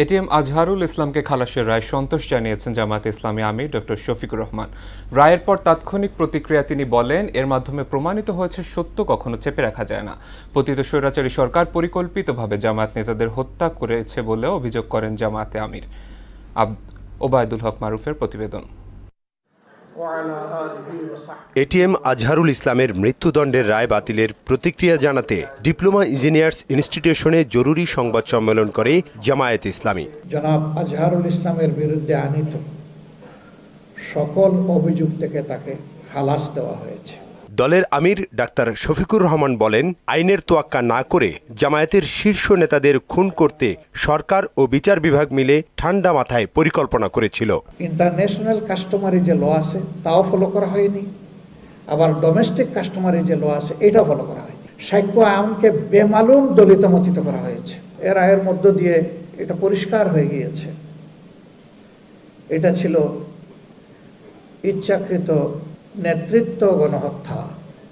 ATM Azharul ইসলামকে খালাসের রায় সন্তোষ জানিয়েছেন জামায়াতে ইসলামী আমির doctor Shafiqur Rahman. রায়ের পর তাৎক্ষণিক প্রতিক্রিয়া তিনি বলেন, এর মাধ্যমে প্রমাণিত হয়েছে সত্য কখনো চেপে রাখা যায় না। পতিত স্বৈরাচারী সরকার পরিকল্পিতভাবে জামায়াত নেতাদের হত্যা করেছে বলেও অভিযোগ করেন জামায়াতে আমির। ওবায়দুল হক মারুফের প্রতিবেদন। এটিএম আজহারুল ইসলামের মৃত্যুদণ্ডের রায় বাতিলের প্রতিক্রিয়া জানাতে ডিপ্লোমা ইঞ্জিনিয়ার্স ইনস্টিটিউশনে জরুরি সংবাদ সম্মেলন করে জামায়াতে ইসলামী। জনাব আজহারুল ইসলামের বিরুদ্ধে আনীত সকল অভিযোগ থেকে তাকে খালাস দেওয়া হয়েছে। দলের আমির ডাক্তার শফিকুর রহমান বলেন, আইনের তোয়াক্কা না করে জামায়াতের শীর্ষ নেতাদের খুন করতে সরকার ও বিচার বিভাগ মিলে ঠান্ডা মাথায় পরিকল্পনা করেছিল। ইন্টারন্যাশনাল কাস্টমারি যে ল আছে তাও ফলো করা হয়নি, আবার ডোমেস্টিক কাস্টমারি যে ল আছে এটাও ফলো করা হয়নি। সাক্ষ্য আইনকে বেমালুম দলিতমতিত করা হয়েছে। এর রায়ের মধ্য দিয়ে এটা পরিষ্কার হয়ে গিয়েছে, এটা ছিল ইচ্ছাকৃত নেতৃত্ব গণহত্যা।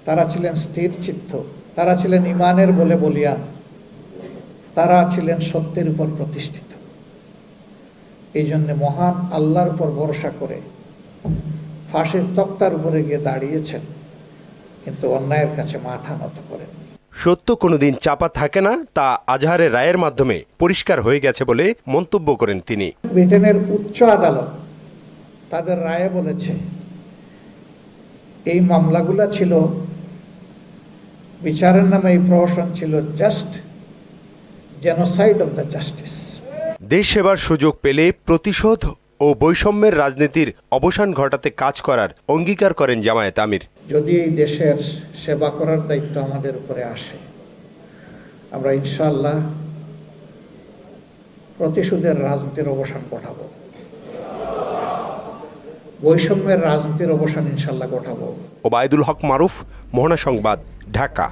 তারা ছিলেন স্থির চিত্ত, তারা ছিলেন ইমানের বলে বলিয়ান, তারা ছিলেন সত্যের উপর প্রতিষ্ঠিত। এই জন্য মহান আল্লাহর উপর ভরসা করে ফাঁসির তক্তার উপরে গিয়ে দাঁড়িয়েছেন, কিন্তু অন্যায়ের কাছে মাথা নত করেন। সত্য কোনোদিন চাপা থাকে না, তা আজহারের রায়ের মাধ্যমে পরিষ্কার হয়ে গেছে বলে মন্তব্য করেন তিনি। ব্রিটেনের উচ্চ আদালত তাদের রায়ে বলেছে, এই মামলাগুলা ছিল, বিচারের নামে এই প্রহসন ছিল just genocide of the justice. দেশ সেবার সুযোগ পেলে প্রতিশোধ ও বৈষম্যের রাজনীতির অবসান ঘটাতে কাজ করার অঙ্গীকার করেন জামায়াত আমির। যদি এই দেশের সেবা করার দায়িত্ব আমাদের উপরে আসে, আমরা ইনশাআল্লাহ প্রতিশোধের রাজনীতির অবসান ঘটাবো, বৈষম্যের রাজনীতির অবসান ইনশাআল্লাহ ঘটাবো। ওবায়দুল হক মারুফ, মোহনা সংবাদ, ঢাকা।